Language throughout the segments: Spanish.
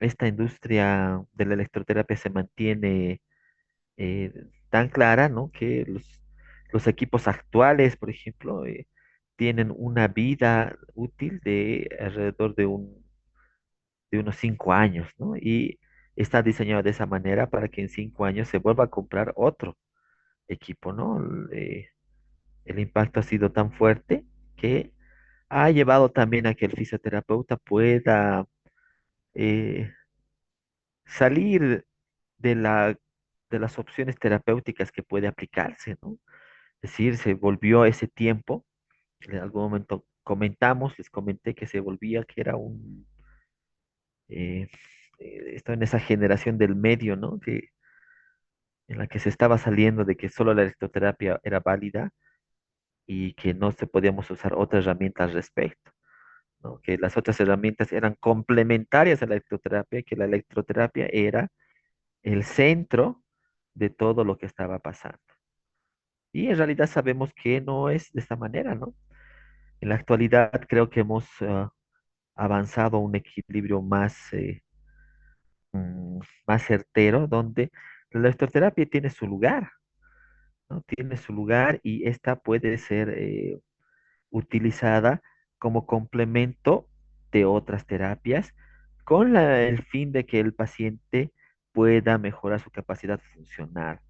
esta industria de la electroterapia se mantiene eh, tan clara, ¿no? Que los equipos actuales, por ejemplo, tienen una vida útil de alrededor de unos 5 años, ¿no? Y está diseñado de esa manera para que en 5 años se vuelva a comprar otro equipo, ¿no? El impacto ha sido tan fuerte que ha llevado también a que el fisioterapeuta pueda eh, salir de de las opciones terapéuticas que puede aplicarse, ¿no? Es decir, se volvió ese tiempo, en algún momento comentamos, les comenté que se volvía, que era eh, esto en esa generación del medio, ¿no? En la que se estaba saliendo de que solo la electroterapia era válida y que no se podíamos usar otras herramientas al respecto, ¿no? Que las otras herramientas eran complementarias a la electroterapia y que la electroterapia era el centro de todo lo que estaba pasando. Y en realidad sabemos que no es de esta manera, ¿no? En la actualidad creo que hemos avanzado a un equilibrio más certero, donde la electroterapia tiene su lugar, ¿no? Tiene su lugar y esta puede ser utilizada como complemento de otras terapias con el fin de que el paciente pueda mejorar su capacidad funcional.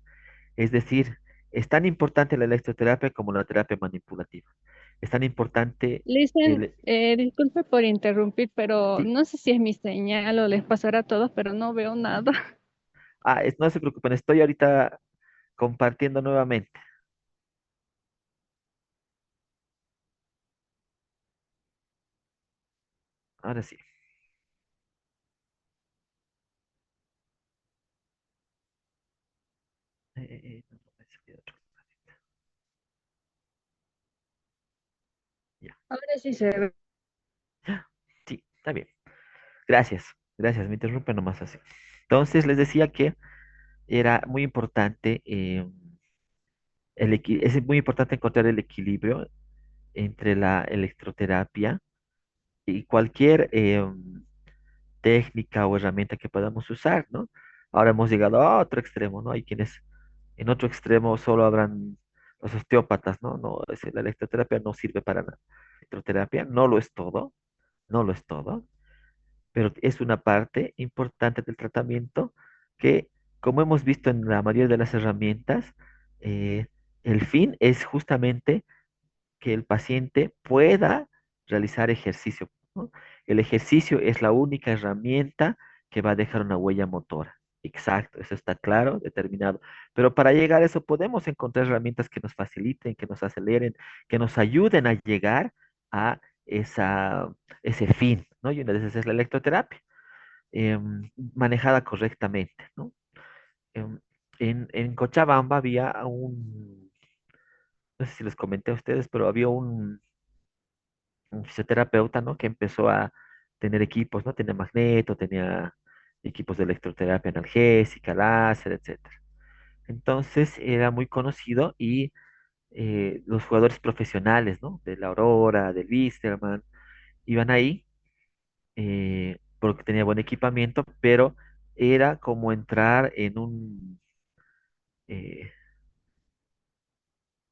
Es decir, es tan importante la electroterapia como la terapia manipulativa. Es tan importante Listen, el... disculpe por interrumpir, pero Sí. no sé si es mi señal o les pasará a todos, pero no veo nada. No se preocupen, estoy ahorita compartiendo nuevamente. Ahora sí. No, no me salió otro. Ya. Ahora sí se ve. Sí, está bien. Gracias. Gracias. Me interrumpe nomás así. Entonces les decía que era muy importante, es muy importante encontrar el equilibrio entre la electroterapia y cualquier técnica o herramienta que podamos usar, ¿no? Ahora hemos llegado a otro extremo, ¿no? Hay quienes en otro extremo solo habrán los osteópatas, ¿no? No, la electroterapia no sirve para nada. La electroterapia no lo es todo, no lo es todo, pero es una parte importante del tratamiento que, como hemos visto en la mayoría de las herramientas, eh, el fin es justamente que el paciente pueda realizar ejercicio, ¿no? El ejercicio es la única herramienta que va a dejar una huella motora. Exacto, eso está claro, determinado. Pero para llegar a eso podemos encontrar herramientas que nos faciliten, que nos aceleren, que nos ayuden a llegar a ese fin, ¿no? Y una de esas es la electroterapia, manejada correctamente, ¿no? Em, en Cochabamba había no sé si les comenté a ustedes, pero había un fisioterapeuta, ¿no? Que empezó a tener equipos, ¿no? Tenía magneto, tenía equipos de electroterapia analgésica, láser, etcétera. Entonces era muy conocido y los jugadores profesionales, ¿no? De la Aurora, del Wisterman, iban ahí porque tenía buen equipamiento, pero era como entrar eh,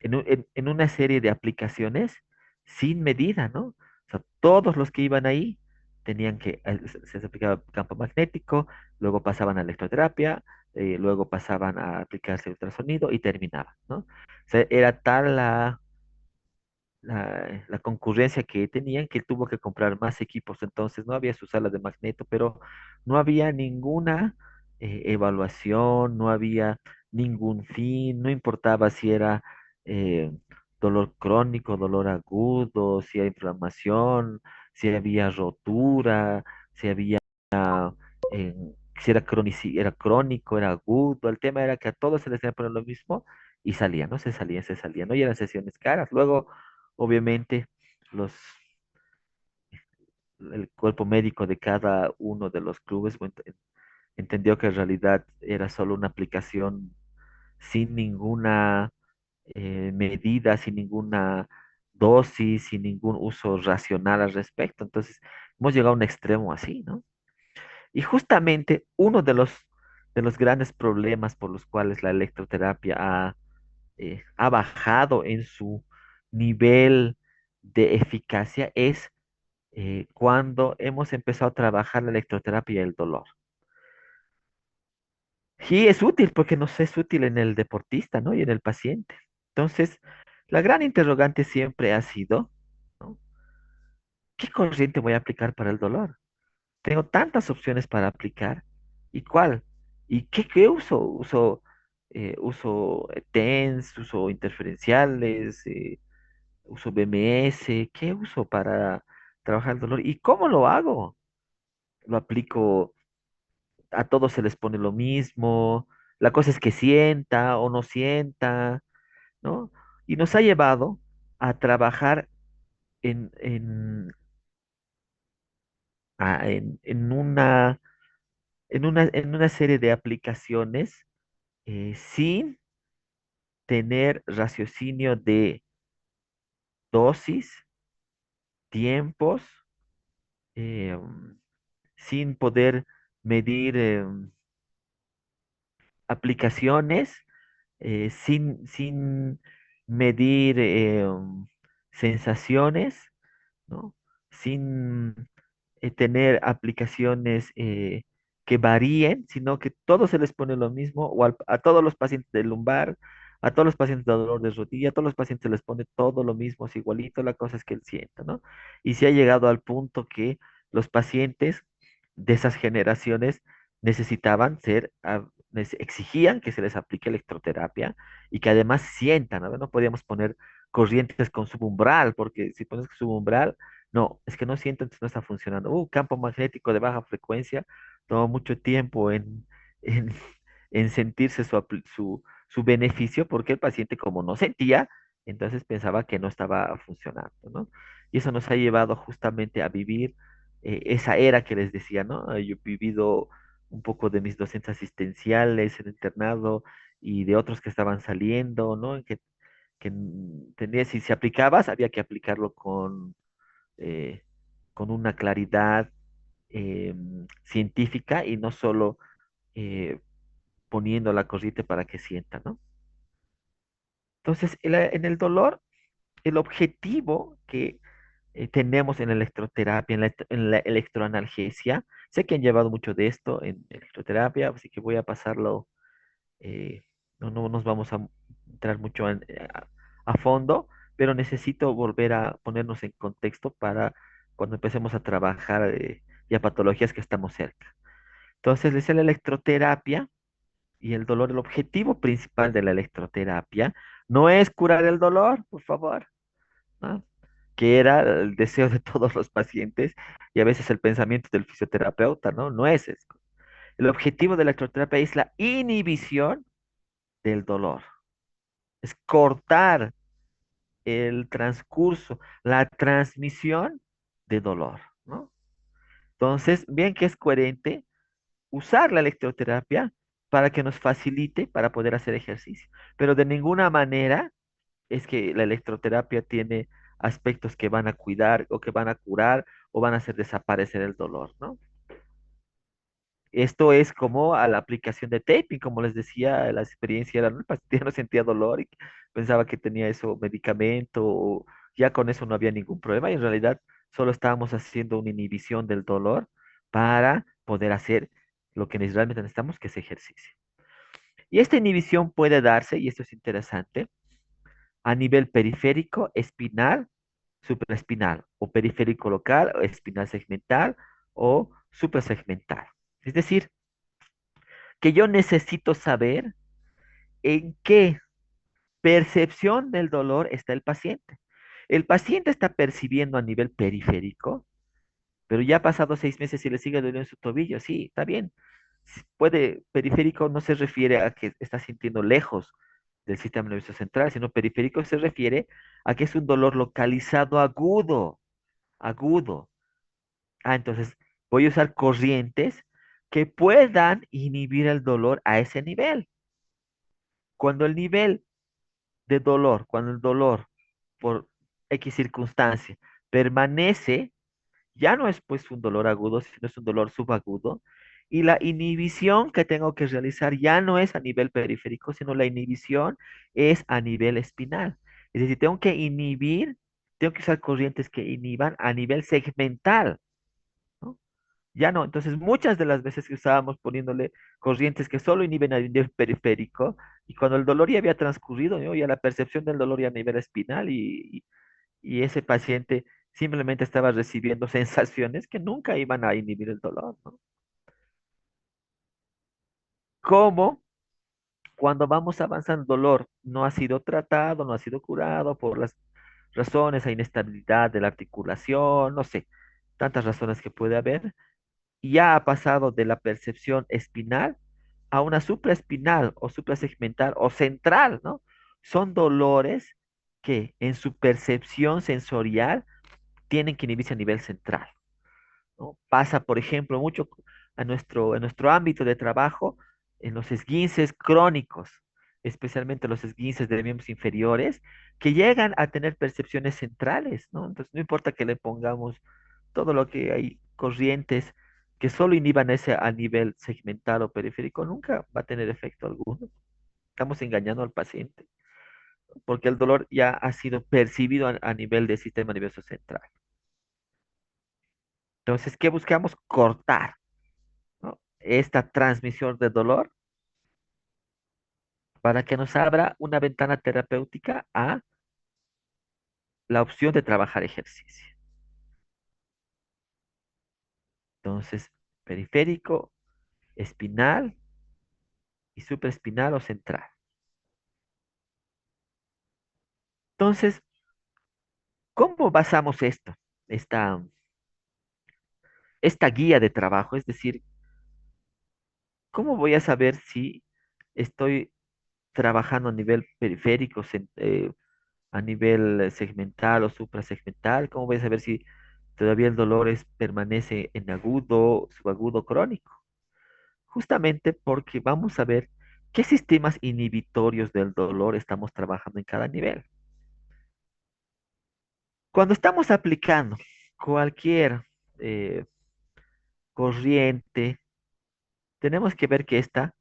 en una serie de aplicaciones sin medida, ¿no? O sea, todos los que iban ahí tenían se aplicaba campo magnético, luego pasaban a electroterapia, luego pasaban a aplicarse ultrasonido y terminaban, ¿no? O sea, era tal la concurrencia que tenían que tuvo que comprar más equipos. Entonces no había su sala de magneto, pero no había ninguna evaluación, no había ningún fin, no importaba si era eh, dolor crónico, dolor agudo, si hay inflamación, si había rotura, si había, eh, si era era crónico, era agudo. El tema era que a todos se les tenía que poner lo mismo y salía, ¿no? Se salía, ¿no? Y eran sesiones caras. Luego obviamente, los, el cuerpo médico de cada uno de los clubes entendió que en realidad era solo una aplicación sin ninguna medida, sin ninguna dosis, sin ningún uso racional al respecto. Entonces, hemos llegado a un extremo así, ¿no? Y justamente uno de los grandes problemas por los cuales la electroterapia ha bajado en su nivel de eficacia es cuando hemos empezado a trabajar la electroterapia y el dolor. Sí, es útil porque nos es útil en el deportista, ¿no? Y en el paciente. Entonces, la gran interrogante siempre ha sido, ¿no? ¿Qué corriente voy a aplicar para el dolor? Tengo tantas opciones para aplicar. ¿Y cuál? ¿Y qué uso? Uso TENS, uso interferenciales, uso BMS. ¿Qué uso para trabajar el dolor? ¿Y cómo lo hago? ¿Lo aplico? A todos se les pone lo mismo. La cosa es que sienta o no sienta, ¿no? Y nos ha llevado a trabajar en, en, en una serie de aplicaciones sin tener raciocinio de dosis, tiempos, sin poder medir aplicaciones, sin medir sensaciones, ¿no? Sin tener aplicaciones que varíen, sino que todos se les pone lo mismo, o a todos los pacientes de lumbar, a todos los pacientes de dolor de rodilla, a todos los pacientes se les pone todo lo mismo, es igualito, la cosa es que él sienta, ¿no? Y se ha llegado al punto que los pacientes de esas generaciones necesitaban exigían que se les aplique electroterapia y que además sientan, ¿no? No podíamos poner corrientes con subumbral, porque si pones subumbral, no, es que no siento, entonces no está funcionando. Campo magnético de baja frecuencia, tomó mucho tiempo en, en sentirse su beneficio, porque el paciente como no sentía, entonces pensaba que no estaba funcionando, ¿no? Y eso nos ha llevado justamente a vivir esa era que les decía, ¿no? Yo he vivido un poco de mis docentes asistenciales en internado y de otros que estaban saliendo, ¿no? Tenía, si se aplicabas, había que aplicarlo eh, con una claridad científica y no solo eh, poniendo la corriente para que sienta, ¿no? Entonces, en el dolor, el objetivo que tenemos en la electroterapia, en la electroanalgesia, sé que han llevado mucho de esto en electroterapia, así que voy a pasarlo, no nos vamos a entrar mucho a fondo, pero necesito volver a ponernos en contexto para cuando empecemos a trabajar ya patologías que estamos cerca. Entonces, es la electroterapia y el dolor. El objetivo principal de la electroterapia no es curar el dolor, por favor, ¿no? Que era el deseo de todos los pacientes y a veces el pensamiento del fisioterapeuta, ¿no? No es eso. El objetivo de la electroterapia es la inhibición del dolor, es cortar el transcurso, la transmisión de dolor, ¿no? Entonces, bien que es coherente usar la electroterapia para que nos facilite para poder hacer ejercicio, pero de ninguna manera es que la electroterapia tiene aspectos que van a cuidar o que van a curar o van a hacer desaparecer el dolor, ¿no? Esto es como a la aplicación de taping, como les decía, la experiencia era, ¿no? El paciente no sentía dolor y pensaba que tenía eso medicamento o ya con eso no había ningún problema y en realidad solo estábamos haciendo una inhibición del dolor para poder hacer lo que realmente necesitamos, que es ejercicio. Y esta inhibición puede darse, y esto es interesante, a nivel periférico, espinal, supraespinal, o periférico local, o espinal segmental, o suprasegmental. Es decir, que yo necesito saber en qué percepción del dolor está el paciente. El paciente está percibiendo a nivel periférico, pero ya ha pasado 6 meses y le sigue doliendo su tobillo. Sí, está bien. Puede, periférico no se refiere a que está sintiendo lejos del sistema nervioso central, sino periférico se refiere a que es un dolor localizado agudo, agudo. Entonces voy a usar corrientes que puedan inhibir el dolor a ese nivel. Cuando el nivel de dolor, cuando el dolor por X circunstancia permanece, ya no es pues un dolor agudo, sino es un dolor subagudo. Y la inhibición que tengo que realizar ya no es a nivel periférico, sino la inhibición es a nivel espinal. Es decir, tengo que usar corrientes que inhiban a nivel segmental, ¿no? Ya no, entonces muchas de las veces que usábamos poniéndole corrientes que solo inhiben a nivel periférico, y cuando el dolor ya había transcurrido, ¿no? Ya la percepción del dolor ya a nivel espinal, y ese paciente simplemente estaba recibiendo sensaciones que nunca iban a inhibir el dolor, ¿no? Como cuando vamos avanzando, el dolor no ha sido tratado, no ha sido curado por las razones, a inestabilidad de la articulación, no sé, tantas razones que puede haber, y ya ha pasado de la percepción espinal a una supraespinal o suprasegmental o central, ¿no? Son dolores que en su percepción sensorial tienen que inhibirse a nivel central, ¿no? Pasa, por ejemplo, mucho en nuestro ámbito de trabajo, en los esguinces crónicos, especialmente los esguinces de miembros inferiores, que llegan a tener percepciones centrales, ¿no? Entonces, no importa que le pongamos todo lo que hay corrientes que solo inhiban ese a nivel segmental o periférico, nunca va a tener efecto alguno. Estamos engañando al paciente, porque el dolor ya ha sido percibido a nivel del sistema nervioso central. Entonces, ¿qué buscamos? Cortar, ¿no? Esta transmisión de dolor para que nos abra una ventana terapéutica a la opción de trabajar ejercicio. Entonces, periférico, espinal y supraespinal o central. Entonces, ¿cómo basamos esto? Esta, esta guía de trabajo, es decir, ¿cómo voy a saber si estoy trabajando a nivel periférico, a nivel segmental o suprasegmental? ¿Cómo voy a saber si todavía el dolor permanece en agudo, subagudo, crónico? Justamente porque vamos a ver qué sistemas inhibitorios del dolor estamos trabajando en cada nivel. Cuando estamos aplicando cualquier eh, corriente, tenemos que ver que esta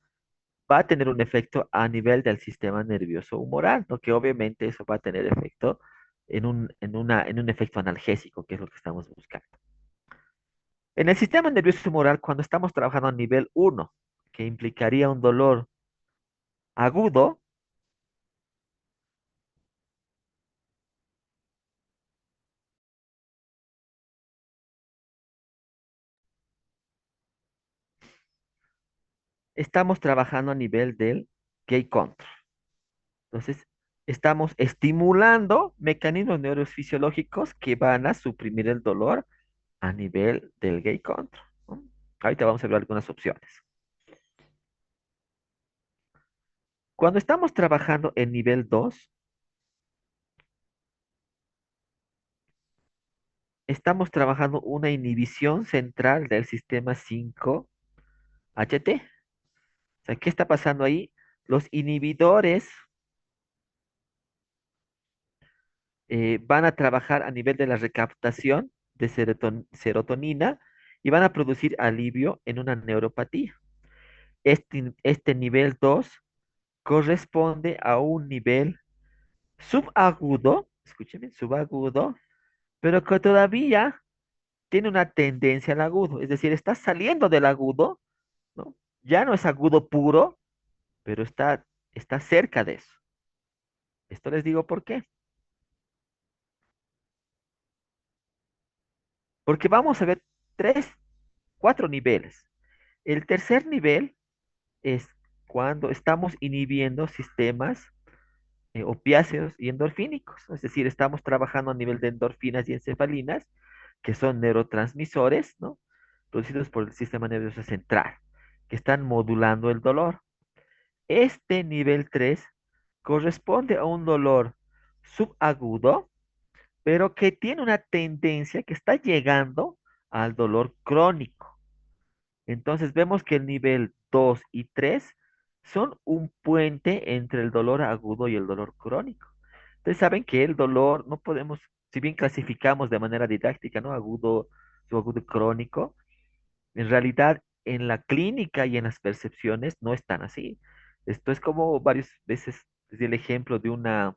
va a tener un efecto a nivel del sistema nervioso humoral, ¿no? Que obviamente eso va a tener efecto en un efecto analgésico, que es lo que estamos buscando. En el sistema nervioso humoral, cuando estamos trabajando a nivel uno, que implicaría un dolor agudo, estamos trabajando a nivel del gay control. Entonces, estamos estimulando mecanismos neurofisiológicos que van a suprimir el dolor a nivel del gay control, ¿no? Ahorita vamos a ver algunas opciones. Cuando estamos trabajando en nivel 2, estamos trabajando una inhibición central del sistema 5-HT. O sea, ¿qué está pasando ahí? Los inhibidores van a trabajar a nivel de la recaptación de serotonina y van a producir alivio en una neuropatía. Este nivel 2 corresponde a un nivel subagudo, escúcheme, subagudo, pero que todavía tiene una tendencia al agudo, es decir, está saliendo del agudo, ¿no? Ya no es agudo puro, pero está cerca de eso. Esto les digo por qué. Porque vamos a ver tres, cuatro niveles. El tercer nivel es cuando estamos inhibiendo sistemas opiáceos y endorfínicos, es decir, estamos trabajando a nivel de endorfinas y encefalinas, que son neurotransmisores, ¿no? Producidos por el sistema nervioso central, que están modulando el dolor. Este nivel 3 corresponde a un dolor subagudo, pero que tiene una tendencia que está llegando al dolor crónico. Entonces vemos que el nivel 2 y 3 son un puente entre el dolor agudo y el dolor crónico. Ustedes saben que el dolor no podemos, si bien clasificamos de manera didáctica, ¿no? Agudo, subagudo crónico, en realidad en la clínica y en las percepciones no están así. Esto es como varias veces desde el ejemplo de una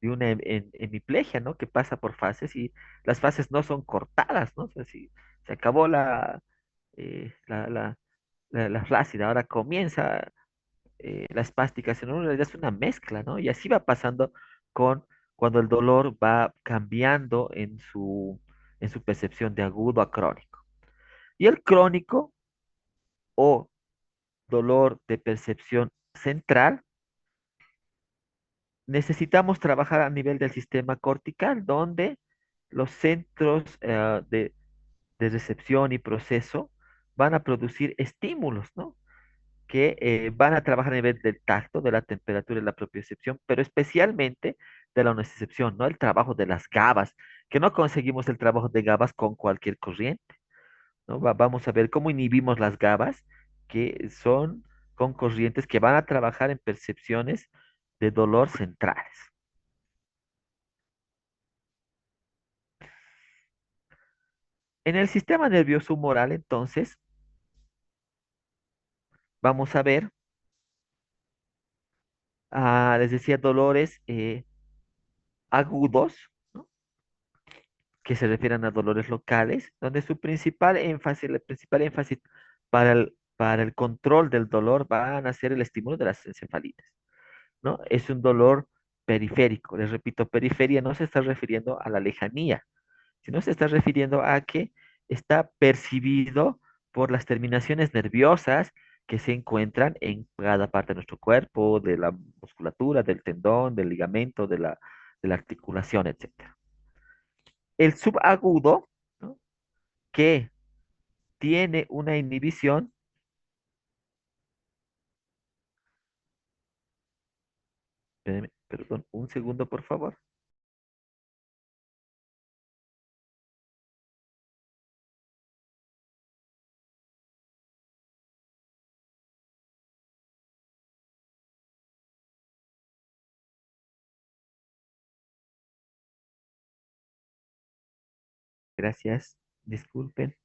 hemiplegia, ¿no? Que pasa por fases y las fases no son cortadas, ¿no? O sea, si se acabó la flácida, ahora comienza la espástica, sino en realidad es una mezcla, ¿no? Y así va pasando con cuando el dolor va cambiando en su percepción de agudo a crónico. Y el crónico o dolor de percepción central, necesitamos trabajar a nivel del sistema cortical, donde los centros de recepción y proceso van a producir estímulos, ¿no? Que van a trabajar a nivel del tacto, de la temperatura y la propiocepción, pero especialmente de la nocicepción, ¿no? El trabajo de las GABAs, que no conseguimos el trabajo de GABAs con cualquier corriente, ¿no? Vamos a ver cómo inhibimos las GABAs, que son con corrientes que van a trabajar en percepciones de dolor centrales. En el sistema nervioso humoral, entonces, vamos a ver, les decía, dolores agudos, ¿no? Que se refieren a dolores locales, donde su principal énfasis, el principal énfasis para el control del dolor van a ser el estímulo de las encefalitis, ¿no? Es un dolor periférico. Les repito, periferia no se está refiriendo a la lejanía, sino se está refiriendo a que está percibido por las terminaciones nerviosas que se encuentran en cada parte de nuestro cuerpo, de la musculatura, del tendón, del ligamento, de la articulación, etcétera. El subagudo, ¿no? Que tiene una inhibición, espérame, perdón, un segundo, por favor. Gracias, disculpen.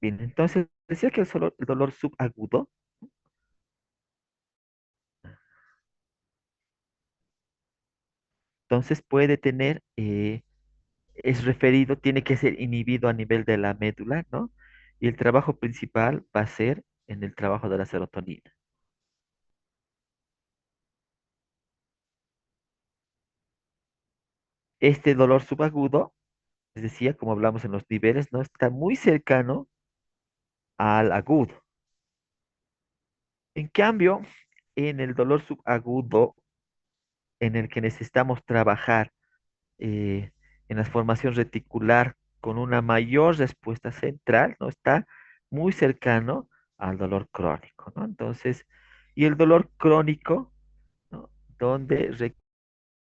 Bien, entonces decía que el dolor subagudo, entonces puede tener, es referido, tiene que ser inhibido a nivel de la médula, ¿no? Y el trabajo principal va a ser en el trabajo de la serotonina. Este dolor subagudo, les decía, como hablamos en los niveles, ¿no? Está muy cercano al agudo. En cambio, en el dolor subagudo, en el que necesitamos trabajar eh, en la formación reticular con una mayor respuesta central, ¿no? Está muy cercano al dolor crónico, ¿no? Entonces, y el dolor crónico, ¿no? Donde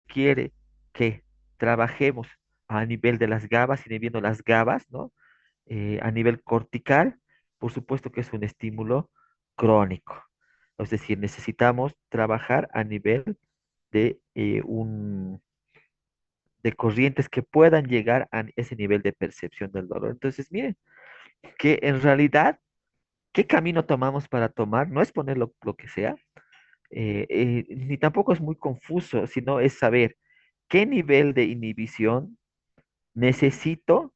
requiere que trabajemos a nivel de las GABAs, inhibiendo las GABAs, ¿no? A nivel cortical, por supuesto que es un estímulo crónico. Es decir, necesitamos trabajar a nivel de, de corrientes que puedan llegar a ese nivel de percepción del dolor. Entonces, miren, que en realidad, ¿qué camino tomamos para tomar? No es poner lo que sea, ni tampoco es muy confuso, sino es saber qué nivel de inhibición necesito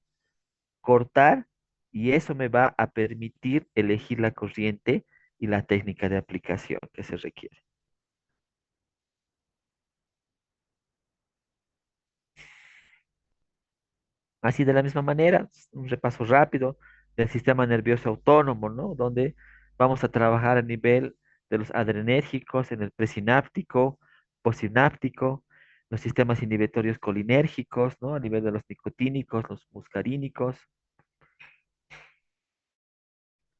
cortar y eso me va a permitir elegir la corriente y la técnica de aplicación que se requiere. Así de la misma manera, un repaso rápido del sistema nervioso autónomo, ¿no? Donde vamos a trabajar a nivel de los adrenérgicos, en el presináptico, postsináptico, los sistemas inhibitorios colinérgicos, ¿no? A nivel de los nicotínicos, los muscarínicos,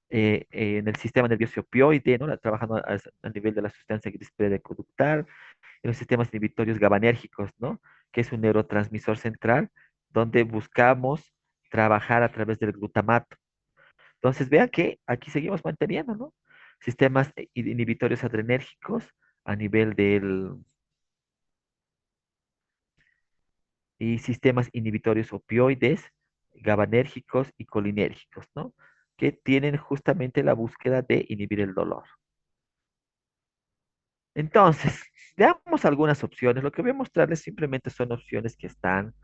en el sistema nervioso opioide, ¿no? Trabajando a nivel de la sustancia gris preconductal, en los sistemas inhibitorios GABAnérgicos, ¿no? Que es un neurotransmisor central, donde buscamos trabajar a través del glutamato. Entonces, vean que aquí seguimos manteniendo, ¿no? Sistemas inhibitorios adrenérgicos a nivel y sistemas inhibitorios opioides, GABAnérgicos y colinérgicos, ¿no? Que tienen justamente la búsqueda de inhibir el dolor. Entonces, veamos algunas opciones. Lo que voy a mostrarles simplemente son opciones que están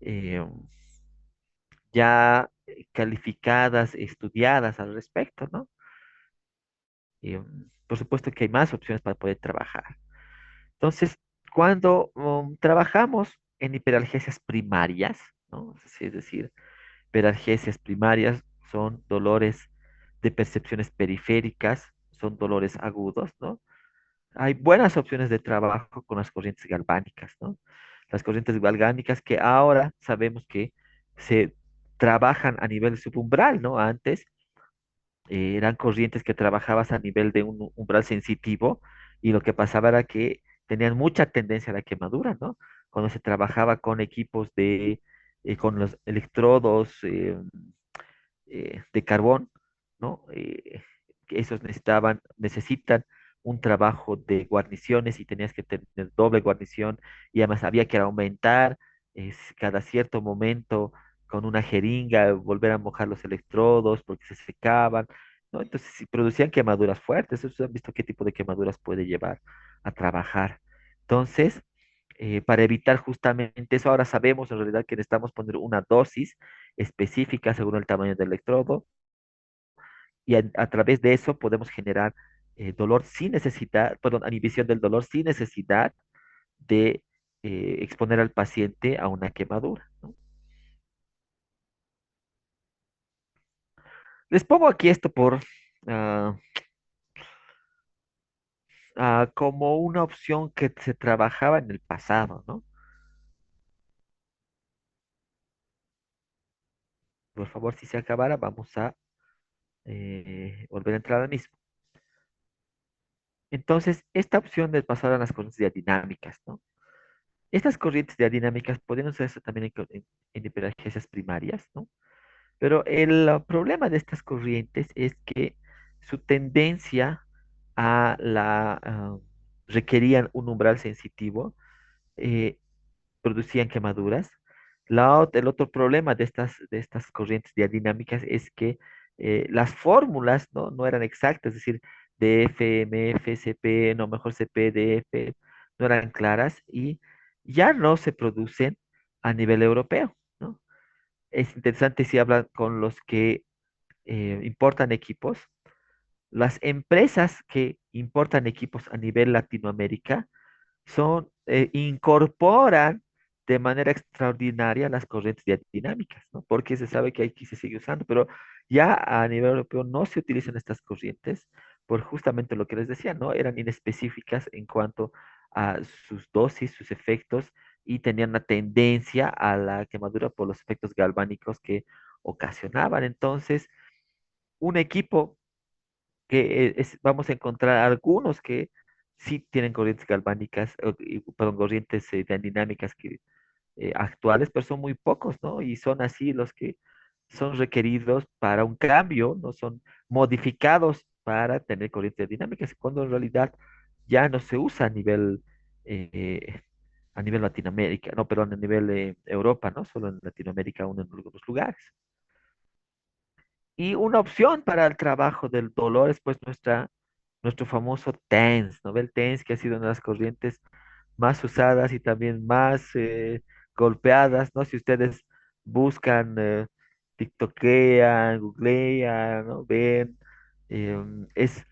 eh, ya calificadas, estudiadas al respecto, ¿no? Por supuesto que hay más opciones para poder trabajar. Entonces, cuando trabajamos en hiperalgesias primarias, ¿no? Es decir, hiperalgesias primarias son dolores de percepciones periféricas, son dolores agudos, ¿no? Hay buenas opciones de trabajo con las corrientes galvánicas, ¿no? Las corrientes galvánicas que ahora sabemos que se trabajan a nivel subumbral, ¿no? Antes eran corrientes que trabajabas a nivel de un umbral sensitivo y lo que pasaba era que tenían mucha tendencia a la quemadura, ¿no? Cuando se trabajaba con equipos con los electrodos, de carbón, ¿no? Que esos necesitan un trabajo de guarniciones y tenías que tener doble guarnición y además había que aumentar cada cierto momento con una jeringa, volver a mojar los electrodos porque se secaban, ¿no? Entonces, si producían quemaduras fuertes, ¿ustedes han visto qué tipo de quemaduras puede llevar a trabajar? Entonces, para evitar justamente eso, ahora sabemos en realidad que necesitamos poner una dosis específica según el tamaño del electrodo y a través de eso podemos generar dolor sin necesidad, perdón, inhibición del dolor sin necesidad de exponer al paciente a una quemadura, ¿no? Les pongo aquí esto ah, como una opción que se trabajaba en el pasado, ¿no? Por favor, si se acabara, vamos a volver a entrar al mismo. Entonces, esta opción de pasar a las corrientes dinámicas, ¿no? Estas corrientes dinámicas pueden usarse también en hiperalgesias primarias, ¿no? Pero el problema de estas corrientes es que su tendencia requerían un umbral sensitivo, eh, producían quemaduras. El otro problema de estas corrientes diadinámicas es que las fórmulas no eran exactas, es decir, DF, MF, CP, no, mejor CP, DF, no eran claras y ya no se producen a nivel europeo, ¿no? Es interesante si hablan con los que importan equipos. Las empresas que importan equipos a nivel Latinoamérica incorporan de manera extraordinaria las corrientes dinámicas, ¿no? Porque se sabe que aquí se sigue usando, pero ya a nivel europeo no se utilizan estas corrientes por justamente lo que les decía, ¿no? Eran inespecíficas en cuanto a sus dosis, sus efectos y tenían una tendencia a la quemadura por los efectos galvánicos que ocasionaban. Entonces, un equipo vamos a encontrar algunos que sí tienen corrientes galvánicas, perdón, corrientes dinámicas actuales, pero son muy pocos, ¿no? Y son así los que son requeridos para un cambio, no son modificados para tener corrientes dinámicas, cuando en realidad ya no se usa a nivel Latinoamérica, no, perdón, a nivel Europa, ¿no? Solo en Latinoamérica, aún en algunos lugares. Y una opción para el trabajo del dolor es pues nuestro famoso TENS, ¿no? El TENS que ha sido una de las corrientes más usadas y también más golpeadas, ¿no? Si ustedes buscan, TikTokean, googlean, ¿no? Ven, es,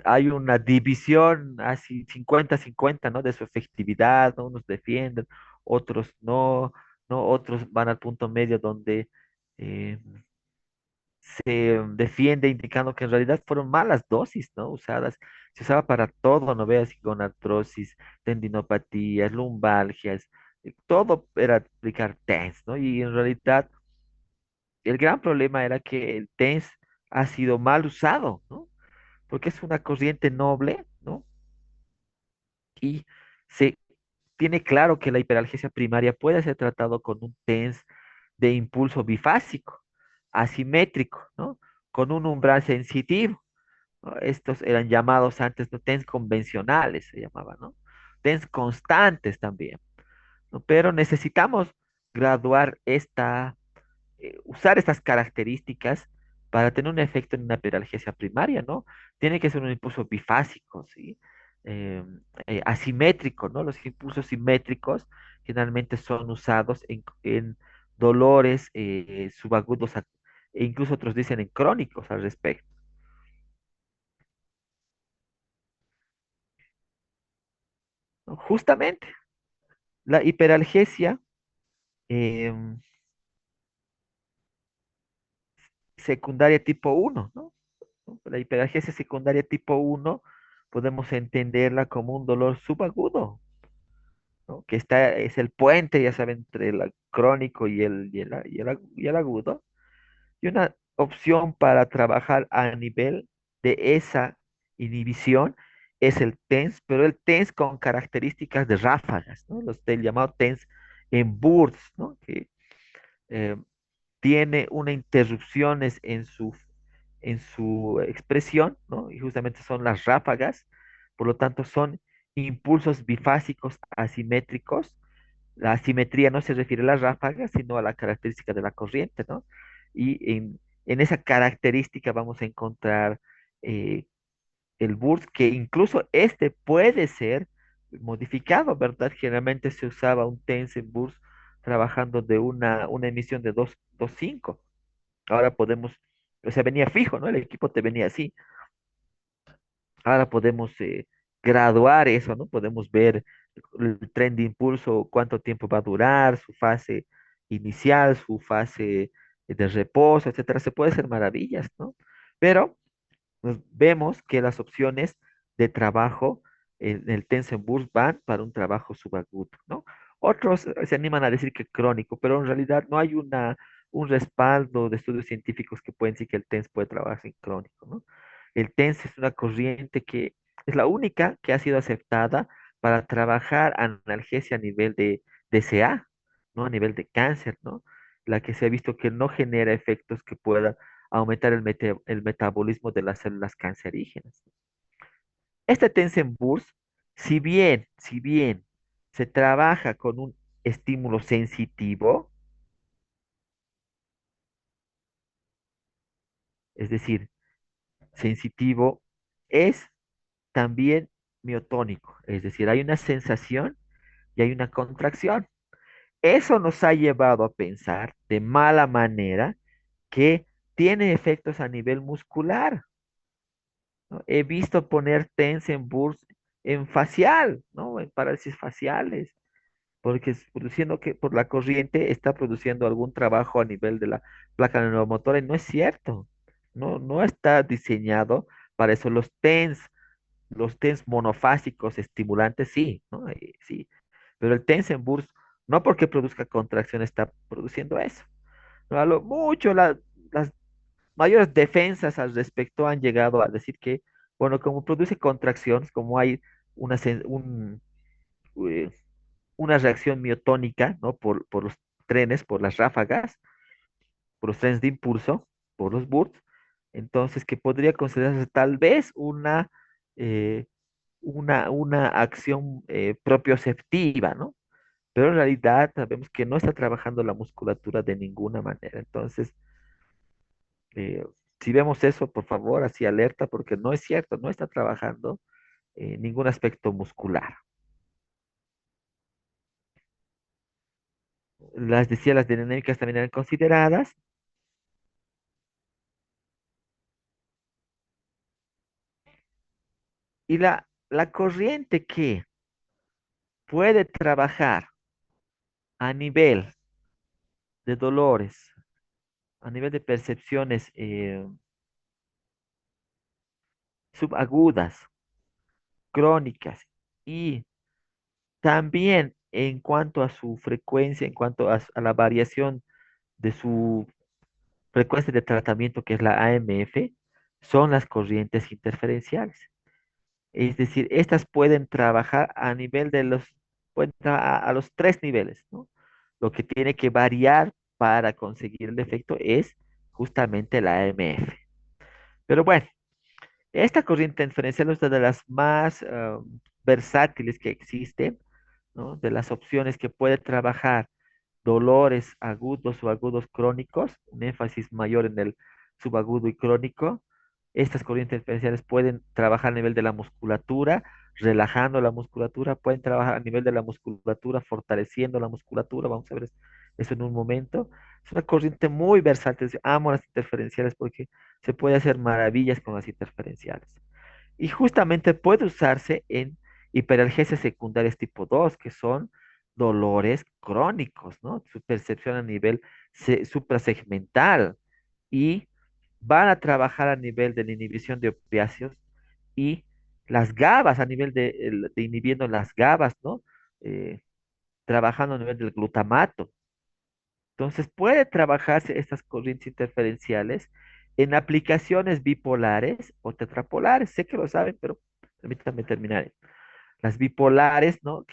hay una división así 50-50, ¿no? De su efectividad, ¿no? Unos defienden, otros no, ¿no? Otros van al punto medio donde eh, se defiende indicando que en realidad fueron malas dosis, ¿no? Usadas. Se usaba para todo, no veas, con artrosis, tendinopatías, lumbalgias, todo era aplicar TENS, ¿no? Y en realidad el gran problema era que el TENS ha sido mal usado, ¿no? Porque es una corriente noble, ¿no? Y se tiene claro que la hiperalgesia primaria puede ser tratado con un TENS de impulso bifásico, asimétrico, ¿no? Con un umbral sensitivo, ¿no? Estos eran llamados antes, ¿no? TENS convencionales, se llamaban, ¿no? TENS constantes también, ¿no? Pero necesitamos graduar usar estas características para tener un efecto en una peralgesia primaria, ¿no? Tiene que ser un impulso bifásico, ¿sí? Eh, asimétrico, ¿no? Los impulsos simétricos generalmente son usados en dolores subagudos, e incluso otros dicen en crónicos al respecto, ¿no? Justamente, la hiperalgesia em, secundaria tipo uno, ¿no? La hiperalgesia secundaria tipo uno podemos entenderla como un dolor subagudo, ¿no? Que es el puente, ya saben, entre el crónico y el agudo, y una opción para trabajar a nivel de esa inhibición es el TENS, pero el TENS con características de ráfagas, ¿no? Los del llamado TENS en bursts, ¿no? Que eh, tiene una interrupciones en su expresión, ¿no? Y justamente son las ráfagas, por lo tanto son impulsos bifásicos asimétricos. La asimetría no se refiere a las ráfagas, sino a la característica de la corriente, ¿no? Y en esa característica vamos a encontrar eh, el burst, que incluso este puede ser modificado, ¿verdad? Generalmente se usaba un tense burst trabajando de una emisión de 2.5. Ahora podemos, o sea, venía fijo, ¿no? El equipo te venía así. Ahora podemos graduar eso, ¿no? Podemos ver el tren de impulso, cuánto tiempo va a durar, su fase inicial, su fase de reposo, etcétera. Se puede hacer maravillas, ¿no? Pero vemos que las opciones de trabajo en el Tensenburs van para un trabajo subagudo, ¿no? Otros se animan a decir que crónico, pero en realidad no hay un respaldo de estudios científicos que pueden decir que el TENS puede trabajar en crónico, ¿no? El TENS es una corriente que es la única que ha sido aceptada para trabajar analgesia a nivel de DCA, ¿no? A nivel de cáncer, ¿no? La que se ha visto que no genera efectos que puedan aumentar el metabolismo de las células cancerígenas. Este Tensen Burst, si bien se trabaja con un estímulo sensitivo, es decir, sensitivo, es también miotónico, es decir, hay una sensación y hay una contracción. Eso nos ha llevado a pensar de mala manera que tiene efectos a nivel muscular, ¿no? He visto poner TENS en burst en facial, ¿no? En parálisis faciales, porque es produciendo que por la corriente está produciendo algún trabajo a nivel de la placa neuromotora y no es cierto. No, no está diseñado para eso. Los TENS monofásicos estimulantes, sí, ¿no? Sí. Pero el TENS en burst, no porque produzca contracción, está produciendo eso. ¿No? A lo mucho las mayores defensas al respecto han llegado a decir que, bueno, como produce contracciones, como hay una, eh, una reacción miotónica, ¿no? Por los trenes, por las ráfagas, por los trenes de impulso, por los bursts, entonces que podría considerarse tal vez eh, una acción propioceptiva, ¿no? Pero en realidad sabemos que no está trabajando la musculatura de ninguna manera. Entonces, Eh, si vemos eso, por favor, así alerta, porque no es cierto, no está trabajando ningún aspecto muscular. Las dinámicas también eran consideradas, y la corriente que puede trabajar a nivel de dolores, a nivel de percepciones subagudas, crónicas, y también en cuanto a su frecuencia, en cuanto a la variación de su frecuencia de tratamiento, que es la AMF, son las corrientes interferenciales. Es decir, estas pueden trabajar a nivel pueden a los tres niveles, ¿no? Lo que tiene que variar para conseguir el efecto es justamente la AMF. Pero bueno, esta corriente interferencial es una de las más versátiles que existen, ¿no? De las opciones que puede trabajar dolores agudos o agudos crónicos, un énfasis mayor en el subagudo y crónico. Estas corrientes interferenciales pueden trabajar a nivel de la musculatura, relajando la musculatura, pueden trabajar a nivel de la musculatura, fortaleciendo la musculatura. Vamos a ver eso en un momento. Es una corriente muy versátil. Amo las interferenciales porque se puede hacer maravillas con las interferenciales. Y justamente puede usarse en hiperalgesias secundarias tipo 2 que son dolores crónicos, ¿no? Su percepción a nivel suprasegmental y van a trabajar a nivel de la inhibición de opiáceos y las GABAs a nivel de inhibiendo las GABAs, ¿no? Eh, Trabajando a nivel del glutamato. Entonces, puede trabajarse estas corrientes interferenciales en aplicaciones bipolares o tetrapolares. Sé que lo saben, pero permítanme terminar. Las bipolares, ¿no?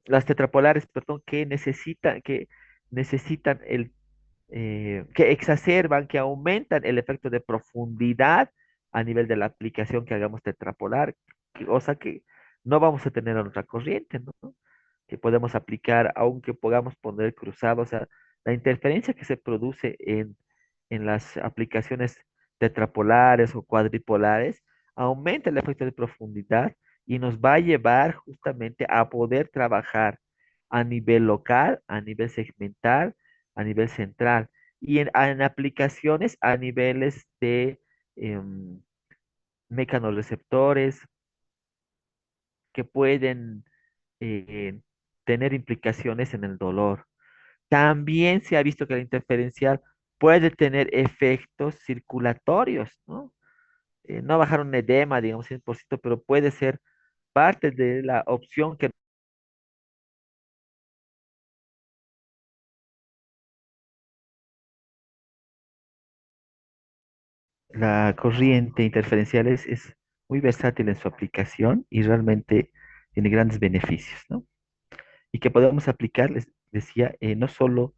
Las tetrapolares, perdón, que necesitan que exacerban, que aumentan el efecto de profundidad a nivel de la aplicación que hagamos tetrapolar, cosa que no vamos a tener en otra corriente, ¿no? Que podemos aplicar, aunque podamos poner cruzado, o sea, la interferencia que se produce en las aplicaciones tetrapolares o cuadripolares aumenta el efecto de profundidad y nos va a llevar justamente a poder trabajar a nivel local, a nivel segmental, a nivel central y en aplicaciones a niveles de em, mecanorreceptores que pueden eh, tener implicaciones en el dolor. También se ha visto que la interferencial puede tener efectos circulatorios, ¿no? No bajar un edema, digamos, 100%, pero puede ser parte de la opción que la corriente interferencial es muy versátil en su aplicación y realmente tiene grandes beneficios, ¿no? Y que podemos aplicar, les decía, no solo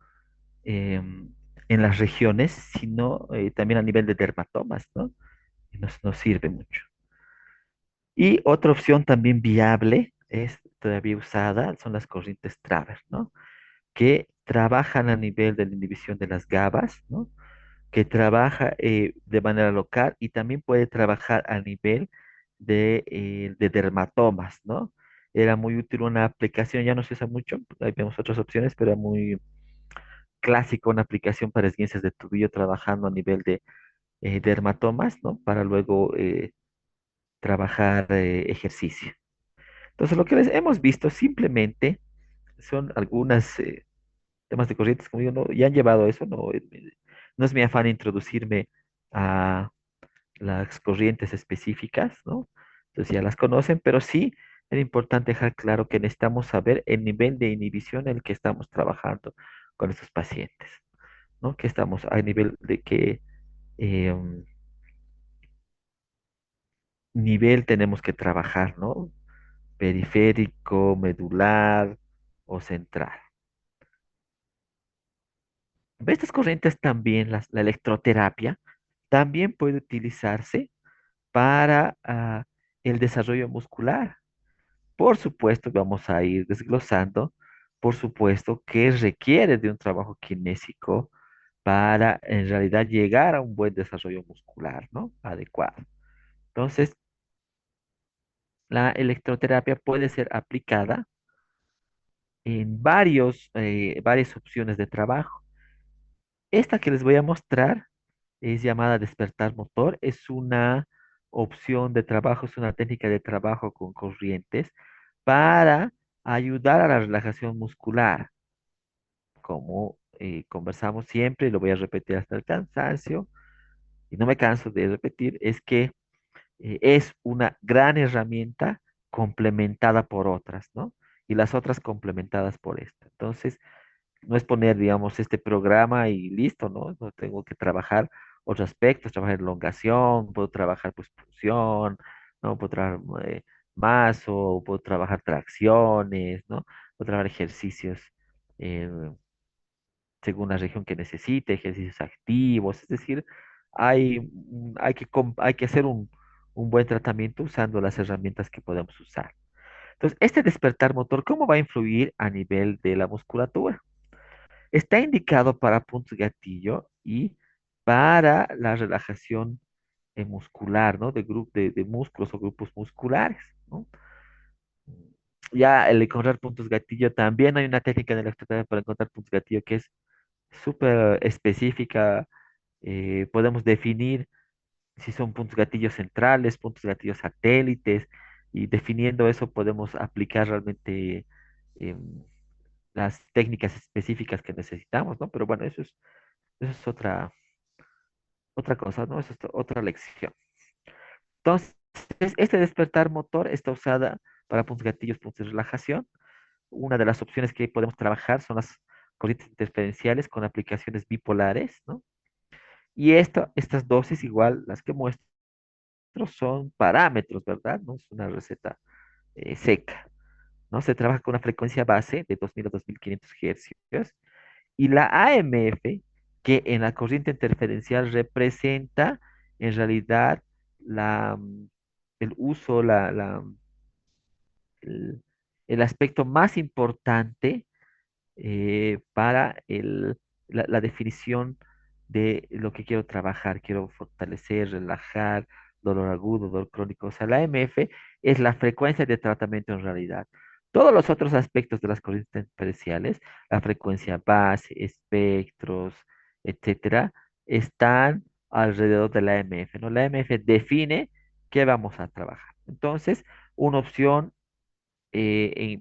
en las regiones, sino también a nivel de dermatomas, ¿no? Y nos sirve mucho. Y otra opción también viable es todavía usada, son las corrientes Traver, ¿no? Que trabajan a nivel de la inhibición de las GABAs, ¿no? Que trabaja de manera local y también puede trabajar a nivel de dermatomas, ¿no? Era muy útil una aplicación, ya no se usa mucho, ahí vemos otras opciones, pero era muy clásico una aplicación para esguinces de tobillo trabajando a nivel de dermatomas, ¿no? Para luego trabajar ejercicio. Entonces, lo que les hemos visto simplemente son algunas temas de corrientes, como digo, no, ya han llevado a eso, no, no es mi afán introducirme a las corrientes específicas, ¿no? Entonces ya las conocen, pero sí es importante dejar claro que necesitamos saber el nivel de inhibición en el que estamos trabajando con estos pacientes, ¿no? Que estamos a nivel de qué nivel tenemos que trabajar, ¿no? Periférico, medular o central. Estas corrientes también, la electroterapia, también puede utilizarse para el desarrollo muscular. Por supuesto, vamos a ir desglosando, por supuesto, que requiere de un trabajo kinésico para en realidad llegar a un buen desarrollo muscular, ¿no? Adecuado. Entonces, la electroterapia puede ser aplicada en varias opciones de trabajo. Esta que les voy a mostrar es llamada despertar motor. Es una opción de trabajo, es una técnica de trabajo con corrientes para ayudar a la relajación muscular. Como conversamos siempre, y lo voy a repetir hasta el cansancio, y no me canso de repetir, es que es una gran herramienta complementada por otras, ¿no? Y las otras complementadas por esta. Entonces, no es poner, digamos, este programa y listo, ¿no? No tengo que trabajar otros aspectos, trabajar elongación, puedo trabajar pues punción, ¿no? Puedo trabajar mazo, puedo trabajar tracciones, ¿no? Puedo trabajar ejercicios eh, según la región que necesite, ejercicios activos, es decir, hay que hacer un buen tratamiento usando las herramientas que podemos usar. Entonces, este despertar motor, ¿cómo va a influir a nivel de la musculatura? Está indicado para puntos gatillo y para la relajación muscular, ¿no? De músculos o grupos musculares, ¿no? Ya el encontrar puntos gatillo, también hay una técnica en electroterapia para encontrar puntos gatillo que es súper específica. Podemos definir si son puntos gatillos centrales, puntos gatillos satélites, y definiendo eso podemos aplicar realmente em, las técnicas específicas que necesitamos, ¿no? Pero bueno, eso es otra cosa, ¿no? Eso es otra lección. Entonces, este despertar motor está usada para puntos gatillos, puntos de relajación. Una de las opciones que podemos trabajar son las corrientes interferenciales con aplicaciones bipolares, ¿no? Y estas dosis, igual, las que muestro, son parámetros, ¿verdad? No es una receta seca, ¿no? Se trabaja con una frecuencia base de 2000 a 2500 hercios y la AMF, que en la corriente interferencial representa en realidad la, el uso, el, el aspecto más importante para la definición de lo que quiero trabajar. Quiero fortalecer, relajar, dolor agudo, dolor crónico. O sea, la AMF es la frecuencia de tratamiento en realidad. Todos los otros aspectos de las corrientes diferenciales, la frecuencia base, espectros, etcétera, están alrededor de la AMF, ¿no? La AMF define qué vamos a trabajar. Entonces, una opción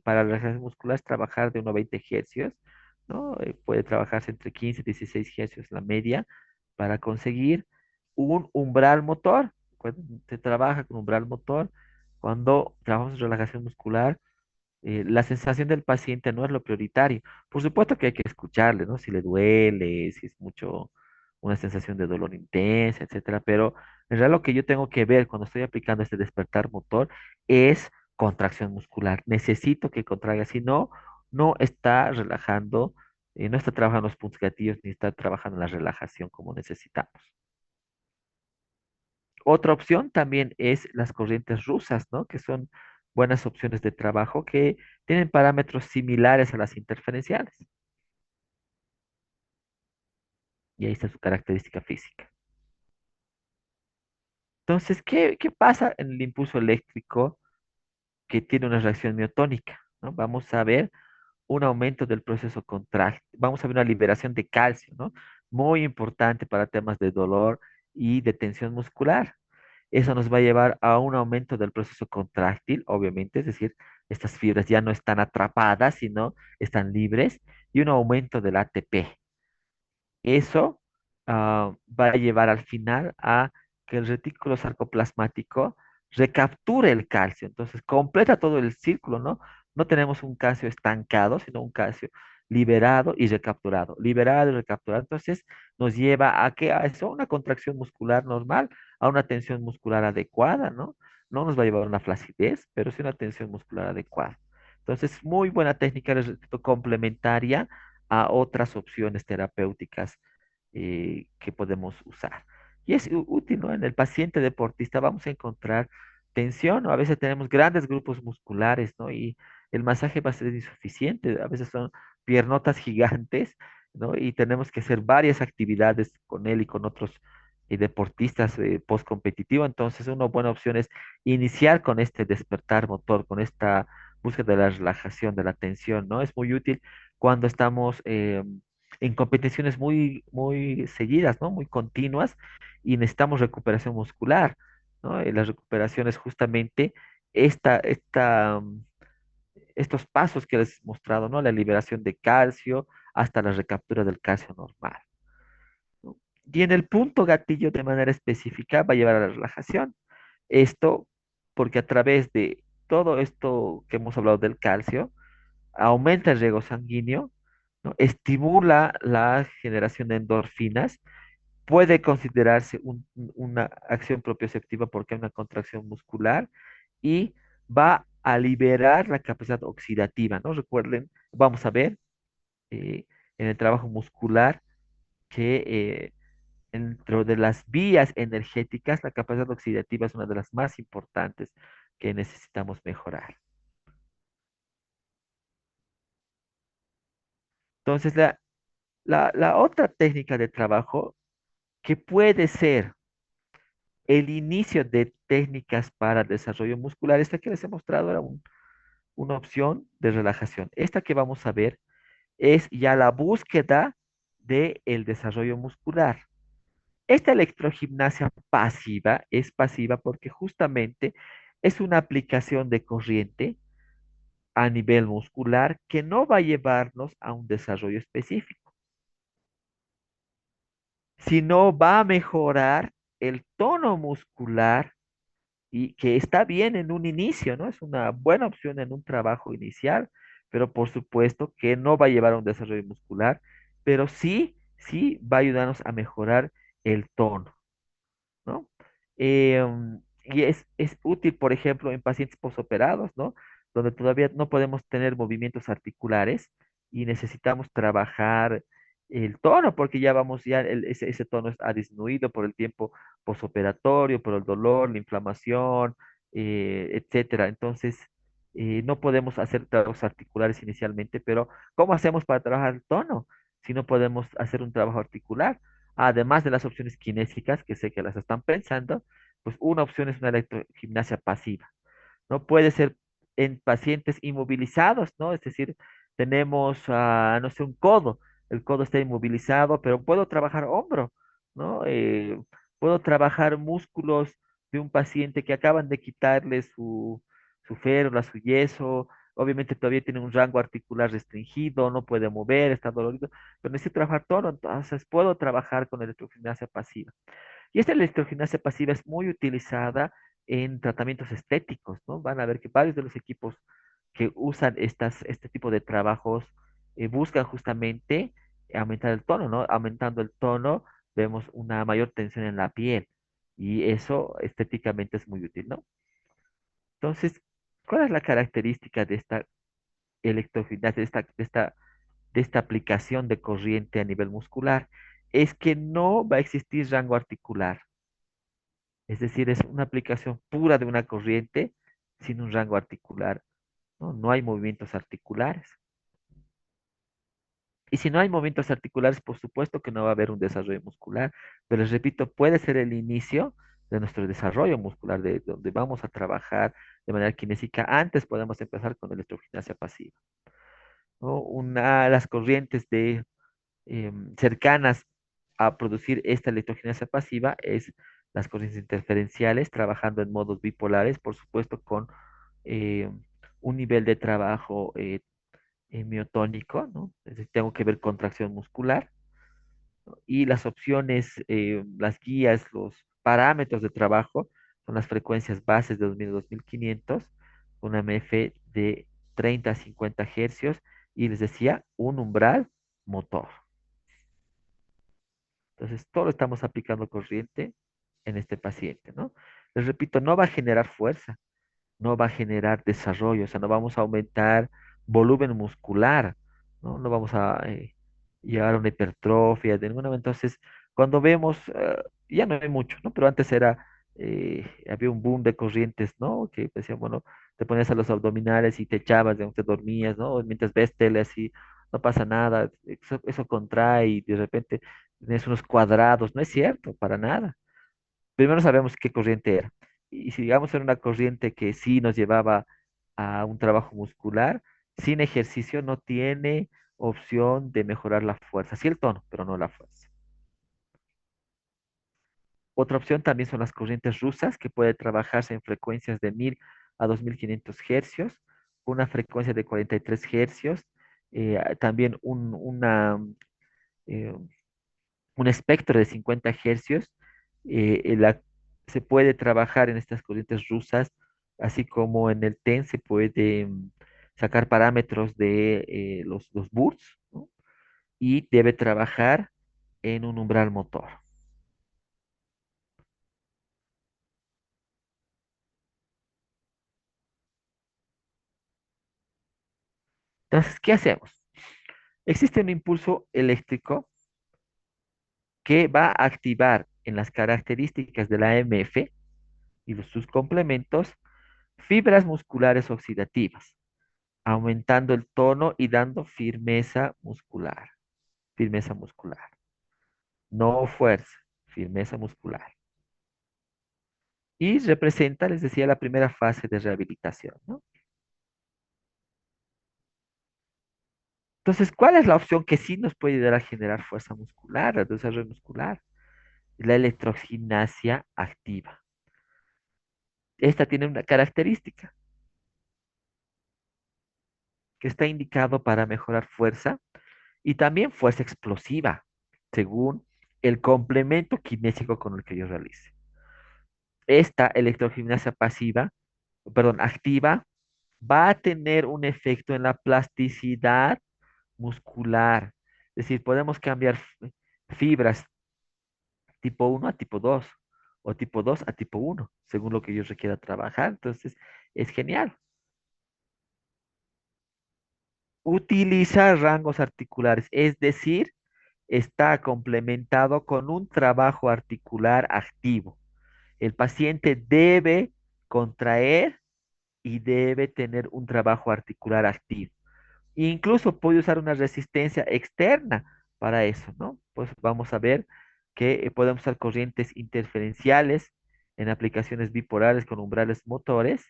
para relajación muscular es trabajar de 1 a 20 hercios, ¿no? Puede trabajarse entre 15 y 16 hercios la media para conseguir un umbral motor. Cuando se trabaja con umbral motor, cuando trabajamos en relajación muscular, la sensación del paciente no es lo prioritario. Por supuesto que hay que escucharle, ¿no? Si le duele, si es mucho una sensación de dolor intensa, etcétera. Pero en realidad lo que yo tengo que ver cuando estoy aplicando este despertar motor es contracción muscular. Necesito que contraiga, si no, no está relajando, no está trabajando los puntos gatillos, ni está trabajando la relajación como necesitamos. Otra opción también es las corrientes rusas, ¿no? Que son buenas opciones de trabajo que tienen parámetros similares a las interferenciales. Y ahí está su característica física. Entonces, ¿qué pasa en el impulso eléctrico que tiene una reacción miotónica? ¿No? Vamos a ver un aumento del proceso contráctil. Vamos a ver una liberación de calcio, ¿no? Muy importante para temas de dolor y de tensión muscular. Eso nos va a llevar a un aumento del proceso contráctil, obviamente, es decir, estas fibras ya no están atrapadas, sino están libres, y un aumento del ATP. Eso va a llevar al final a que el retículo sarcoplasmático recapture el calcio. Entonces, completa todo el círculo, ¿no? No tenemos un calcio estancado, sino un calcio liberado y recapturado. Liberado y recapturado. Entonces, nos lleva a que a eso, una contracción muscular normal, a una tensión muscular adecuada, ¿no? No nos va a llevar a una flacidez, pero sí una tensión muscular adecuada. Entonces, muy buena técnica, les repito, complementaria a otras opciones terapéuticas que podemos usar. Y es útil, ¿no? En el paciente deportista vamos a encontrar tensión, ¿no? A veces tenemos grandes grupos musculares, ¿no? Y el masaje va a ser insuficiente, a veces son piernotas gigantes, ¿no? Y tenemos que hacer varias actividades con él y con otros deportistas post competitivo. Entonces, una buena opción es iniciar con este despertar motor, con esta búsqueda de la relajación, de la tensión, ¿no? Es muy útil cuando estamos en competiciones muy seguidas, ¿no? Muy continuas y necesitamos recuperación muscular, ¿no? Y la recuperación es justamente esta, esta, mm, estos pasos que les he mostrado, ¿no? La liberación de calcio hasta la recaptura del calcio normal, ¿no? Y en el punto gatillo de manera específica va a llevar a la relajación. Esto porque a través de todo esto que hemos hablado del calcio, aumenta el riego sanguíneo, ¿no? Estimula la generación de endorfinas, puede considerarse una acción propioceptiva porque hay una contracción muscular y va a liberar la capacidad oxidativa, ¿no? Recuerden, vamos a ver eh, en el trabajo muscular que dentro de las vías energéticas, la capacidad oxidativa es una de las más importantes que necesitamos mejorar. Entonces, la otra técnica de trabajo que puede ser el inicio de técnicas para el desarrollo muscular, esta que les he mostrado era una opción de relajación. Esta que vamos a ver es ya la búsqueda del desarrollo muscular. Esta electrogimnasia pasiva es pasiva porque justamente es una aplicación de corriente a nivel muscular que no va a llevarnos a un desarrollo específico, sino va a mejorar el tono muscular y que está bien en un inicio, ¿no? Es una buena opción en un trabajo inicial, pero por supuesto que no va a llevar a un desarrollo muscular, pero sí va a ayudarnos a mejorar el tono. ¿No? Y es útil, por ejemplo, en pacientes posoperados, ¿no? Donde todavía no podemos tener movimientos articulares y necesitamos trabajar el tono, porque ya vamos, ya ese tono ha disminuido por el tiempo posoperatorio, por el dolor, la inflamación, etcétera. Entonces, no podemos hacer trabajos articulares inicialmente, pero ¿cómo hacemos para trabajar el tono si no podemos hacer un trabajo articular? Además de las opciones kinésicas, que sé que las están pensando, pues una opción es una electrogimnasia pasiva. No puede ser en pacientes inmovilizados, ¿no? Es decir, tenemos, no sé, un codo, el codo está inmovilizado, pero puedo trabajar hombro, ¿no? Puedo trabajar músculos de un paciente que acaban de quitarle su férula, su yeso, obviamente todavía tiene un rango articular restringido, no puede mover, está dolorido, pero necesito trabajar todo, entonces puedo trabajar con electrogimnasia pasiva. Y esta electrogimnasia pasiva es muy utilizada en tratamientos estéticos, ¿no? Van a ver que varios de los equipos que usan este tipo de trabajos buscan justamente aumentar el tono, ¿no? Aumentando el tono, vemos una mayor tensión en la piel y eso estéticamente es muy útil, ¿no? Entonces, ¿cuál es la característica de esta electrogimnasia, de esta aplicación de corriente a nivel muscular? Es que no va a existir rango articular. Es decir, es una aplicación pura de una corriente sin un rango articular, ¿no? No hay movimientos articulares. Y si no hay movimientos articulares, por supuesto que no va a haber un desarrollo muscular. Pero les repito, puede ser el inicio de nuestro desarrollo muscular, de donde vamos a trabajar de manera kinésica. Antes podemos empezar con electrogimnasia pasiva, ¿no? Una de las corrientes cercanas a producir esta electrogimnasia pasiva es las corrientes interferenciales, trabajando en modos bipolares, por supuesto, con eh, un nivel de trabajo miotónico, ¿no? Es decir, tengo que ver contracción muscular, ¿no? Y las opciones, las guías, los parámetros de trabajo son las frecuencias bases de 2000 a 2500, una MF de 30 a 50 hercios y les decía un umbral motor. Entonces, todo estamos aplicando corriente en este paciente, ¿no? Les repito, no va a generar fuerza, no va a generar desarrollo, o sea, no vamos a aumentar volumen muscular, ¿no? No vamos a llevar a una hipertrofia de ninguna manera. Entonces, cuando vemos, ya no hay mucho, ¿no? Pero antes había un boom de corrientes, ¿no? Que decían, bueno, te ponías a los abdominales y te echabas, digamos, te dormías, ¿no? Mientras ves tele así, no pasa nada, eso contrae y de repente tienes unos cuadrados, no es cierto, para nada. Primero sabemos qué corriente era. Y si digamos era una corriente que sí nos llevaba a un trabajo muscular, sin ejercicio no tiene opción de mejorar la fuerza. Sí el tono, pero no la fuerza. Otra opción también son las corrientes rusas, que puede trabajarse en frecuencias de 1000 a 2500 hercios, una frecuencia de 43 hercios, también eh, un espectro de 50 hercios. Se puede trabajar en estas corrientes rusas, así como en el TEN se puede sacar parámetros de los BURS, ¿no? Y debe trabajar en un umbral motor. Entonces, ¿qué hacemos? Existe un impulso eléctrico que va a activar en las características de la AMF y sus complementos fibras musculares oxidativas. aumentando el tono y dando firmeza muscular, no fuerza, firmeza muscular. Y representa, les decía, la primera fase de rehabilitación, ¿no? Entonces, ¿cuál es la opción que sí nos puede ayudar a generar fuerza muscular, a desarrollo muscular? La electrogimnasia activa. Esta tiene una característica que está indicado para mejorar fuerza y también fuerza explosiva, según el complemento kinésico con el que yo realice. Esta electrogimnasia activa, va a tener un efecto en la plasticidad muscular. Es decir, podemos cambiar fibras tipo uno a tipo 2 o tipo 2 a tipo uno según lo que yo requiera trabajar. Entonces, es genial. Utiliza rangos articulares, es decir, está complementado con un trabajo articular activo. El paciente debe contraer y debe tener un trabajo articular activo. Incluso puede usar una resistencia externa para eso, ¿no? Pues vamos a ver que podemos usar corrientes interferenciales en aplicaciones bipolares con umbrales motores,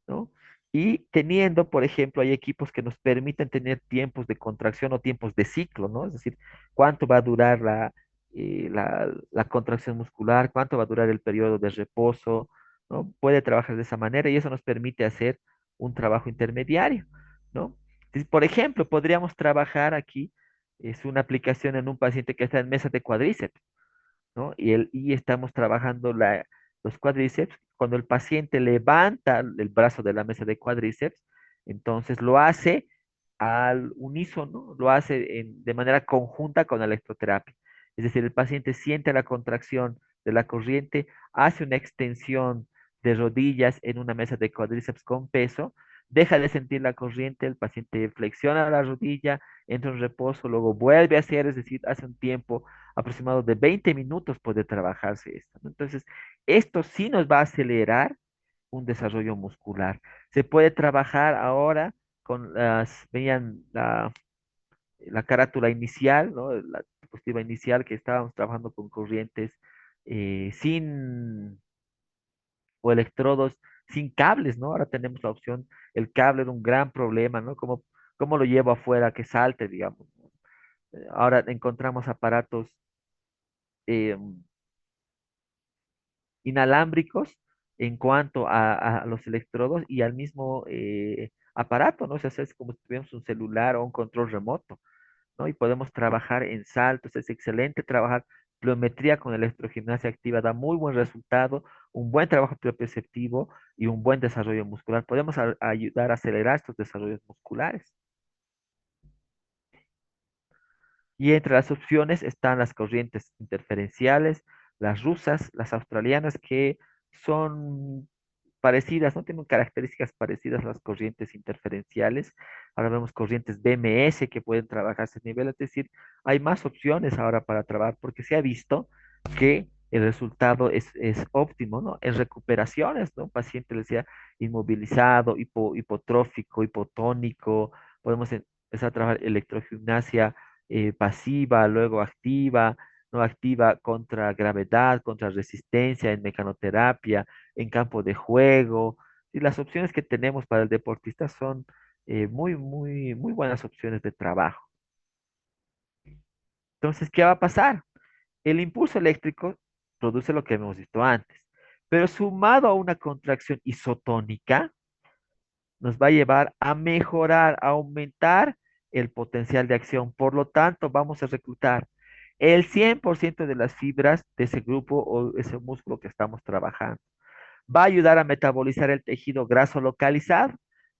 ¿no? Y teniendo, por ejemplo, hay equipos que nos permiten tener tiempos de contracción o tiempos de ciclo, ¿no? Es decir, cuánto va a durar la contracción muscular, cuánto va a durar el periodo de reposo, ¿no? Puede trabajar de esa manera y eso nos permite hacer un trabajo intermediario, ¿no? Por ejemplo, podríamos trabajar aquí, es una aplicación en un paciente que está en mesa de cuádriceps, ¿no? Y estamos trabajando los cuádriceps. Cuando el paciente levanta el brazo de la mesa de cuádriceps, entonces lo hace al unísono, lo hace de manera conjunta con la electroterapia. Es decir, el paciente siente la contracción de la corriente, hace una extensión de rodillas en una mesa de cuádriceps con peso, deja de sentir la corriente, el paciente flexiona la rodilla, entra en reposo, luego vuelve a hacer, es decir, hace un tiempo aproximado de 20 minutos puede trabajarse esto, ¿no? Entonces, esto sí nos va a acelerar un desarrollo muscular. Se puede trabajar ahora con veían la carátula inicial, ¿no? La diapositiva inicial que estábamos trabajando con corrientes sin, o electrodos sin cables, ¿no? Ahora tenemos la opción, el cable era un gran problema, ¿no? ¿Cómo lo llevo afuera que salte, digamos? ¿No? Ahora encontramos aparatos eh, inalámbricos en cuanto a los electrodos y al mismo aparato, ¿no? O sea, es como si tuviéramos un celular o un control remoto, ¿no? Y podemos trabajar en saltos, es excelente trabajar pliometría con electrogimnasia activa, da muy buen resultado, un buen trabajo propioceptivo y un buen desarrollo muscular. Podemos ayudar a acelerar estos desarrollos musculares. Y entre las opciones están las corrientes interferenciales, las rusas, las australianas, que son parecidas, no tienen características parecidas a las corrientes interferenciales. Ahora vemos corrientes BMS que pueden trabajar a ese nivel, es decir, hay más opciones ahora para trabajar porque se ha visto que el resultado es óptimo, ¿no? En recuperaciones, ¿no? Un paciente, le decía, inmovilizado, hipotrófico, hipotónico, podemos empezar a trabajar electrogimnasia pasiva, luego activa, no activa contra gravedad, contra resistencia en mecanoterapia, en campo de juego. Y las opciones que tenemos para el deportista son muy buenas opciones de trabajo. Entonces, ¿qué va a pasar? El impulso eléctrico produce lo que hemos visto antes, pero sumado a una contracción isotónica, nos va a llevar a mejorar, a aumentar el potencial de acción. Por lo tanto, vamos a reclutar el 100% de las fibras de ese grupo o ese músculo que estamos trabajando. Va a ayudar a metabolizar el tejido graso localizado.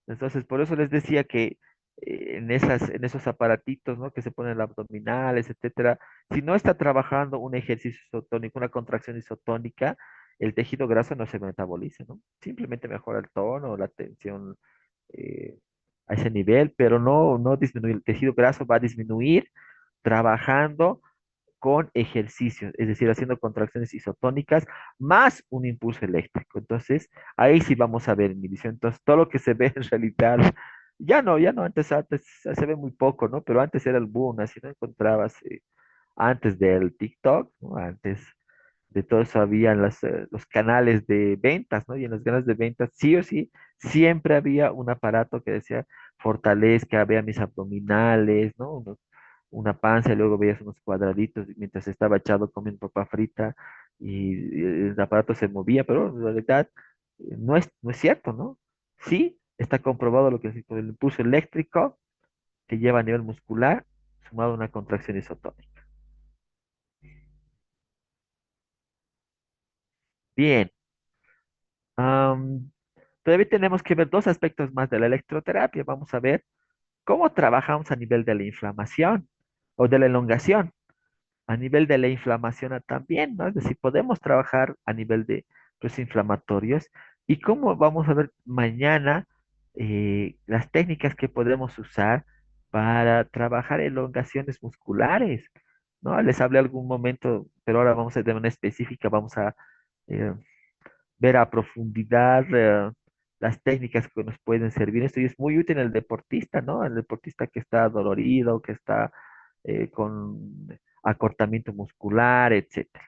Entonces, por eso les decía que en esos aparatitos, ¿no? Que se ponen abdominales, etcétera, si no está trabajando un ejercicio isotónico, una contracción isotónica, el tejido graso no se metaboliza, ¿no? Simplemente mejora el tono, la tensión eh, a ese nivel, pero no disminuir. El tejido graso va a disminuir trabajando con ejercicios, es decir, haciendo contracciones isotónicas más un impulso eléctrico. Entonces, ahí sí vamos a ver inhibición. Entonces, todo lo que se ve en realidad ya no, antes se ve muy poco, ¿no? Pero antes era el boom, así no encontrabas, antes del TikTok, ¿no? Antes de todo eso había los canales de ventas, ¿no? Y en los canales de ventas, sí o sí, siempre había un aparato que decía fortalezca, vea mis abdominales, ¿no? Una panza y luego veías unos cuadraditos mientras estaba echado comiendo papa frita y el aparato se movía, pero en realidad no es cierto, ¿no? Sí, está comprobado lo que es el impulso eléctrico que lleva a nivel muscular sumado a una contracción isotónica. Bien. am, Todavía tenemos que ver dos aspectos más de la electroterapia. Vamos a ver cómo trabajamos a nivel de la inflamación o de la elongación. A nivel de la inflamación también, ¿no? Es decir, podemos trabajar a nivel de los inflamatorios y cómo vamos a ver mañana las técnicas que podemos usar para trabajar elongaciones musculares, ¿no? Les hablé algún momento, pero ahora vamos a de manera específica, vamos a eh, ver a profundidad las técnicas que nos pueden servir. Esto y es muy útil en el deportista, ¿no? El deportista que está dolorido, que está con acortamiento muscular, etcétera.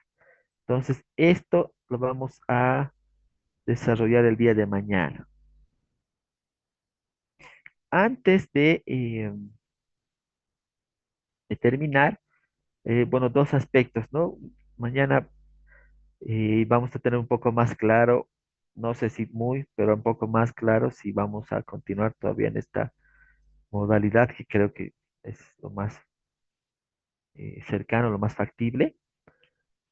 Entonces, esto lo vamos a desarrollar el día de mañana. Antes de terminar, bueno, dos aspectos, ¿no? Mañana vamos a tener un poco más claro, no sé si muy, pero un poco más claro si vamos a continuar todavía en esta modalidad que creo que es lo más cercano, lo más factible,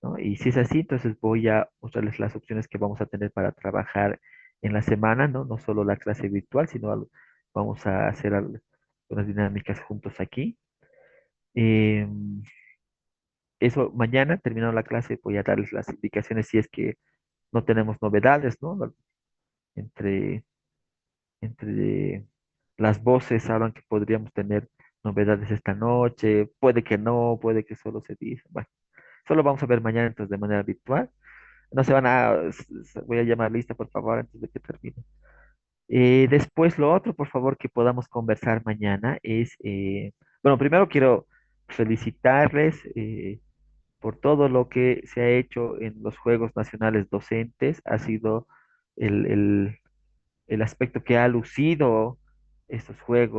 ¿no? Y si es así, entonces voy a mostrarles las opciones que vamos a tener para trabajar en la semana, ¿no? No solo la clase virtual, sino vamos a hacer unas dinámicas juntos aquí. Eso, mañana, terminando la clase, voy a darles las indicaciones si es que no tenemos novedades, ¿no? Entre, entre las voces hablan que podríamos tener novedades esta noche, puede que no, puede que solo se dice. Bueno, solo vamos a ver mañana entonces de manera virtual. No se van voy a llamar lista por favor antes de que termine. Después lo otro, por favor, que podamos conversar mañana es, bueno, primero quiero felicitarles por todo lo que se ha hecho en los Juegos Nacionales Docentes. Ha sido el, el el aspecto que ha lucido estos juegos.